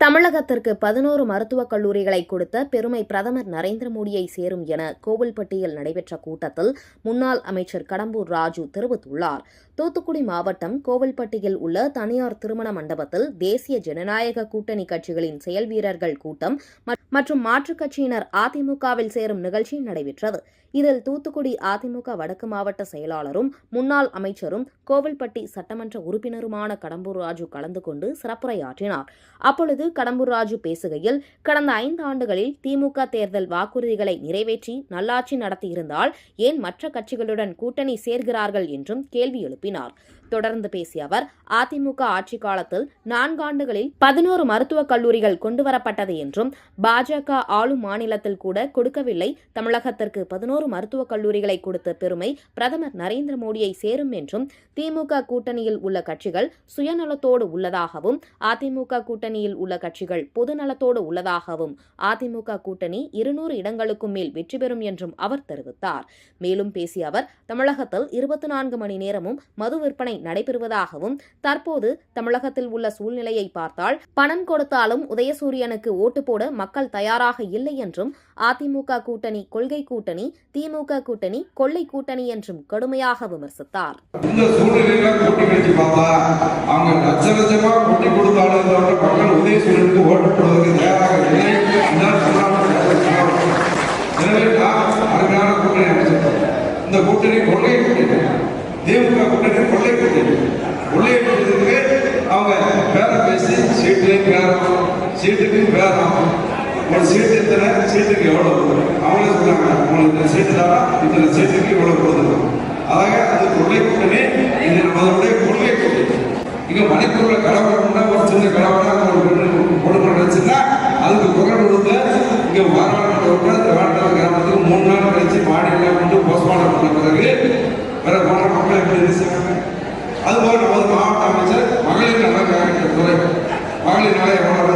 தமிழகத்திற்கு 11 மருத்துவக் கல்லூரிகளை கொடுத்த பெருமை பிரதமர் நரேந்திர மோடியை சேரும் என கோவில்பட்டியில் நடைபெற்ற கூட்டத்தில் முன்னாள் அமைச்சர் கடம்பூர் ராஜு தெரிவித்துள்ளார். தூத்துக்குடி மாவட்டம் கோவில்பட்டியில் உள்ள தனியார் திருமண மண்டபத்தில் தேசிய ஜனநாயக கூட்டணி கட்சிகளின் செயல் வீரர்கள் கூட்டம் மற்றும் மாற்றுக் கட்சியினர் அதிமுகவில் சேரும் நிகழ்ச்சி நடைபெற்றது. இதில் தூத்துக்குடி அதிமுக வடக்கு மாவட்ட செயலாளரும் முன்னாள் அமைச்சரும் கோவில்பட்டி சட்டமன்ற உறுப்பினருமான கடம்பூர் ராஜு கலந்து கொண்டு சிறப்புரையாற்றினார். அப்பொழுது கடம்பூர் ராஜு பேசுகையில், கடந்த 5 ஆண்டுகளில் திமுக தேர்தல் வாக்குறுதிகளை நிறைவேற்றி நல்லாட்சி நடத்தியிருந்தால் ஏன் மற்ற கட்சிகளுடன் கூட்டணி சேர்கிறார்கள் என்றும் கேள்வி எழுப்பினார். தொடர்ந்து பேசிய அவர், அதிமுக ஆட்சி காலத்தில் 4 ஆண்டுகளில் 11 மருத்துவக் கல்லூரிகள் கொண்டுவரப்பட்டது என்றும், பாஜக ஆளும் மாநிலத்தில் கூட கொடுக்கவில்லை. தமிழகத்திற்கு 11 மருத்துவக் கல்லூரிகளை கொடுத்த பெருமை பிரதமர் நரேந்திர மோடியை சேரும் என்றும், திமுக கூட்டணியில் உள்ள கட்சிகள் சுயநலத்தோடு உள்ளதாகவும், அதிமுக கூட்டணியில் உள்ள கட்சிகள் பொதுநலத்தோடு உள்ளதாகவும், அதிமுக கூட்டணி 200 இடங்களுக்கும் மேல் வெற்றி பெறும் என்றும் அவர் தெரிவித்தார். மேலும் பேசிய அவர், தமிழகத்தில் 24 மணி நேரமும் மது விற்பனை நடைபெறுவதாகவும், தற்போது தமிழகத்தில் உள்ள சூழ்நிலையை பார்த்தால் பணம் கொடுத்தாலும் உதயசூரியனுக்கு ஓட்டு போட மக்கள் தயாராக இல்லை என்றும், அதிமுக கூட்டணி கொள்கை கூட்டணி, திமுக கூட்டணி கொள்ளை கூட்டணி என்றும் கடுமையாக விமர்சித்தார். இந்த சூழ்நிலையில கூட்டி கட்சி பார்த்தா அவங்க லட்ச லட்சமா கூட்டி கொடுத்தாலும் மக்கள் உதயசூரியனுக்கு ஓட்டு போடுவதற்கு தயாராக இல்லை. அருமையான கூட்டணி அமைச்சிருக்கோம். இந்த கூட்டணி கொள்கை கூட்டணி, திமுக கூட்டணி கொள்ளை கூட்டணி. கொள்ளையை கொடுத்ததுக்கு அவங்க பேரம் பேசி சீட்டுக்கு பேரம் ஒரு சீட்டு எத்தனை, சீட்டுக்கு எவ்வளவு அவங்களே சொல்றாங்க. உங்களுக்கு சீட்டு தானா, இத்தனை சீட்டுக்கு இவ்வளவு கொடுத்துருக்கோம். அதாக அது கொள்ளை கூட்டணி. இது நம்மளுடைய கொள்கை கூட்டணி. இங்க மணிப்பூர்ல கலவரம்னா ஒரு சின்ன கலவரம் கொடுக்க நினைச்சுன்னா அதுக்கு குரல் கொடுத்து இங்க பாராளுமன்ற கிராமத்துக்கு 3 நாள் கழிச்சு மாடியெல்லாம் கொண்டு போஸ்ட்மார்ட்டம் பண்ண பிறகு வேற போன மக்கள் எப்படி செய்வாங்க. அதுபோல நமது மாவட்ட அமைச்சர் மகளிர் நல துறை, மகளிர் நல எவ்வளவு